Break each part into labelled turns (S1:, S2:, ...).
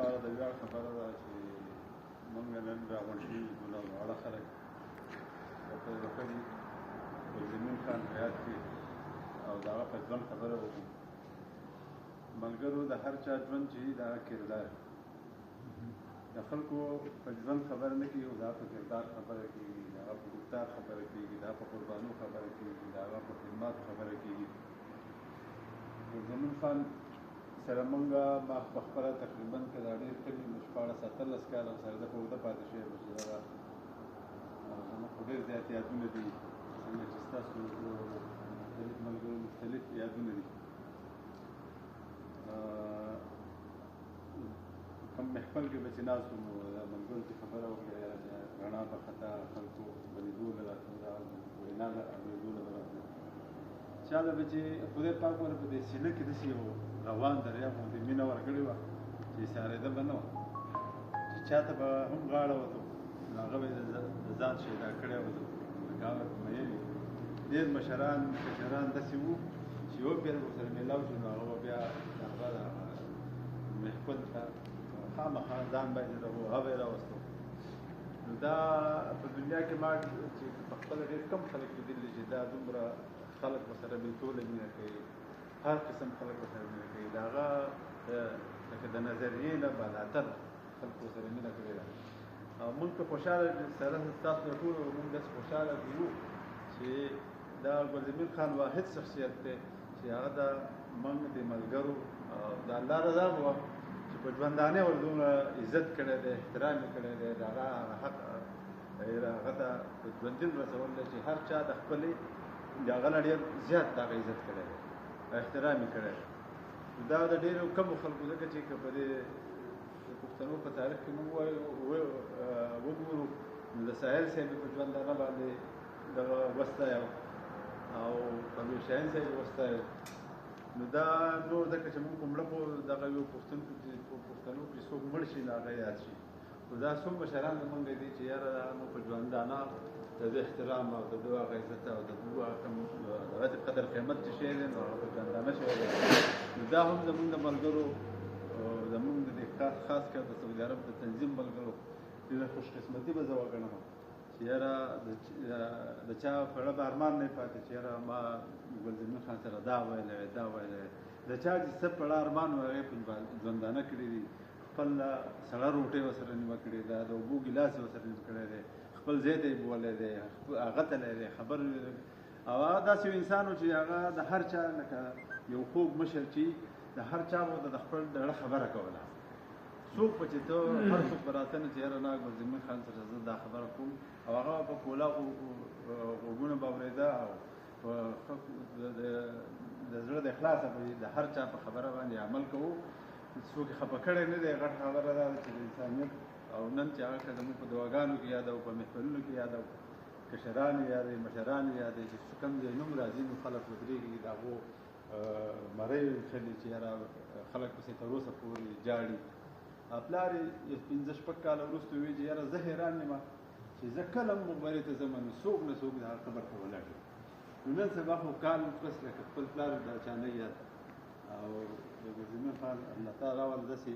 S1: لپاره د ویاړ خبره ده چې موږ نن راغونډ شوي دونه واړه خلک ورته کړي ګلزمین خان په یاد کړي او د هغه په ژوند خبره وکړو. ملګرو د هر چا ژوند چې د هغه کردار د خلکو په ژوند خبره نه کېږي، د هغه په کردار خبره کېږي، د هغه په گفتار خبره کېږي، د هغه په قربانو خبره کېږي، د هغه په خدماتو خبره کېږي. ګلزمین خان سره موږ ما په خپله تقریبا که دا ډېر کلي 14-17 کاله سره ده په اوږده پاتې شوی یم چې دغه زموږ خو ډېر زیات یادونه دي، څنګه چې ستاسو مختلف ملګرو مختلف یادونه دي. کوم محفل کې به چې ناست وو نو د ملګرو چې خبره وکړه رڼا به خطا خلکو به لیدو له وینا له اورېدو له به راتله چا له به چې خدای پاک ورته په دې سینه کې داسې یو روان دریاب غوندې مینه ورکړې وه چې سارېده به نه وه چې چا ته به هم غاړه وته نو هغه به یې د ځان شیدا کړی وه لکه هغه میل وي. ډېر مشران کشران داسې وو چې یو پېر ورسره میلاو شو نو هغه به بیا هغه محفل ته خامخا ځان باندې هغه به یې راوستو. نو دا په دنیا کې ما چې په خپله ډېر کم خلک لیدلي چې دا دومره خلک ورسره بېلتوله مینه کوي، هر قسم خلک ورسره مینه کوي. د هغه لکه د نظریې نه بالاتر خلک ورسره مینه کړې ده. او موږ که خوشحاله سره ستاسو نه ټولو موږ داسې خوشحاله یو چې دا ګلزمین خان واحد شخصیت دی چې هغه د موږ د ملګرو او د الله رضا به وه چې په ژوندانه ور دومره عزت کړی دی، احترام یې کړی دی، د هغه حق هغه ته په ژوندون رسول دی چې هر چا د خپلې د هغه نه ډېر زیات د هغه عزت کړی دی، احترام یې کړی دی. دا د ډېرو کمو خلکو ځکه چې که په دې د پښتنو په تاریخ کې موږ وګورو نو د ساحل صاحب په ژوندانه باندې دغه وستایه او پرویز شاهین صاحب یې وستایه. نو دا نور ځکه چې موږ په مړه په دغه یو پښتنو کې څوک مړ شي نو هغه یاد شي. خو دا څوک مشران زموږ دي چې یاره موږ په ژوندانه د ده احترام او د ده هغه عزت او د ده هغه قدر قیمت چې شی دی نو هغه په ژوندانه شوی دی. نو دا هم زموږ د ملګرو زموږ د خاص کر د سعودي عرب د تنظیم ملګرو ډېره خوشقسمتي به زه وګڼم چې یاره د چا په زړه به ارمان نه پاتې چې یاره ما ګلزمین خان سره دا ویلی وی دا ویلی وی. د چا چې څه په زړه ارمان و هغې په ژوندانه کړي دي. خپل سړه روټۍ ورسره نیمه کړې ده، د اوبو ګیلاس یې ورسره نیمه کړی دی، خپل ځای ته یې بولی دی، هغه تلی دی خبر. او هغه داسې یو انسان و چې هغه د هر چا لکه یو خوږ مشر چې د هر چا به د خپل د زړه خبره کوله. څوک به چې ته هر څوک به راته نه چې یاره نه ګلزمین خان سره زه دا خبره کوم او هغه په پوله غوږونه به اورېده او د زړه د اخلاصه به د هر چا په خبره باندې عمل کوو. څوک یې خفه کړی نه دی. غټ خبره ده چې د انسانیت او نن چې هغه که زموږ په دعاګانو کې یادوو، په محفلونو کې یادوو، کشران یې یادوي، مشران یې یادوي چې کوم ځای نوم راځي نو خلک ودرېږي د هغو مرۍ ویښلي چې یاره خلک پسې تر اوسه پورې جاړي. پلار یې 15-16 کاله وروسته وویل چې یاره زه حیران یم چې زه کله هم مقبرې ته ځم نو څوک نه څوک د هغه قبر ته ولاړ وي. نو نن سبا خو کال بس لکه خپل پلار د چا نه یاد او د ګلزمین خان الله تعالی ول داسې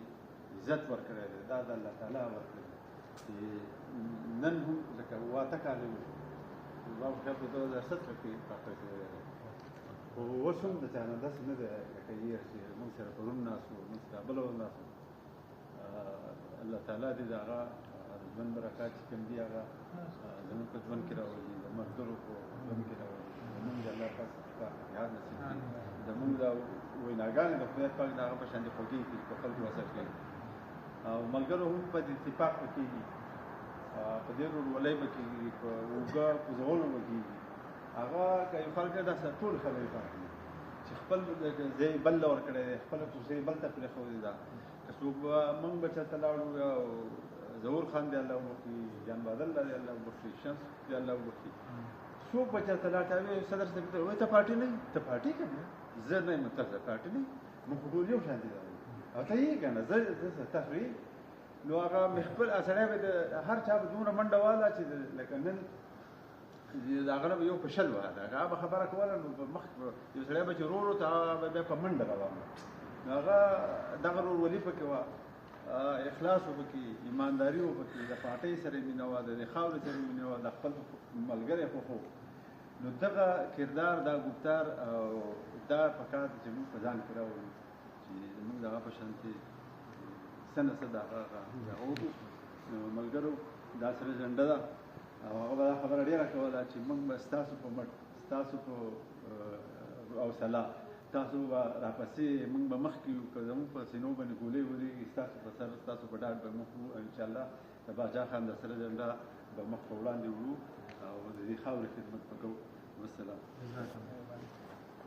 S1: عزت ورکړی دی، دا د الله تعالی ورکړی دی چې نن هم لکه 8 کاله وشو ما په خیال په 2017 کې پاته شوی دی. خو اوس هم د چا نه داسې نه دی لکه یې چې موږ سره په روم ناست وو، موږ سره بله ور ناست وو. الله تعالی دې د هغه ژوند برکات چې کوم دي هغه زموږ په ژوند کې راولي، د ملګرو په ژوند کې راولي. زموږ د الله پاک څخه یاد نصیب کړي. زموږ دا ویناګانې د خدای پاک د هغه په شان دې خوږې کړي، په خلکو اثر کوي. او ملګرو هم په اتفاق به کېږي، په دې ورورولۍ به کېږي، په اوږه کوزولو به کېږي. هغه که یو خلک داسې ټول خلک دي چې خپل ځای بل له ورکړی دی، خپله کوڅۍ بل ته پرېښودې ده. که څوک موږ به چېرته لاړو او ظهور خان دې الله وبخښي، جان بادل دې الله وبخښي، شمس دې الله وبخښي، څوک به چېرته لاړ ته وایي صدر صاحب ته وایي ته پارټي نه یې؟ ته پارټي که نه زه نه یم، ته پارټي نه یې، موږ خو ټول یو شان دي او ته یې که نه زه تاسو یې. نو هغه محفل سړی به د هر چا به دومره منډه واله چې لکه نن د هغه نه به یو په شل وه، هغه به خبره کوله نو په مخ یو سړی به چې ورو ورو ته هغه به بیا په منډه روان و. نو هغه دغه ورورولي پکې وه اخلاص وکړي، ایمانداري وکړي، د پارټۍ سره مینه وه، د خاورې سره مینه وه، د خپل ملګری خو نو دغه کردار دا ګفتار او دا پکار چې موږ په ځان کې راولو چې زموږ د هغه په شانتې څه نه څه د هغه وکړو. نو ملګرو دا سره جنډه ده او هغه به دا خبره ډېره کوله چې موږ به ستاسو په مټ، ستاسو په حوصله، تاسو به راپسې موږ به مخکې یو، که زموږ په سینو باندې ګولۍ ولېږي ستاسو په سر، ستاسو په ډاډ به مخ وړو. انشاءالله د باچا خان د سره جنډه به مخ په وړاندې وړو او د دې خاورې خدمت به کوو. والسلام.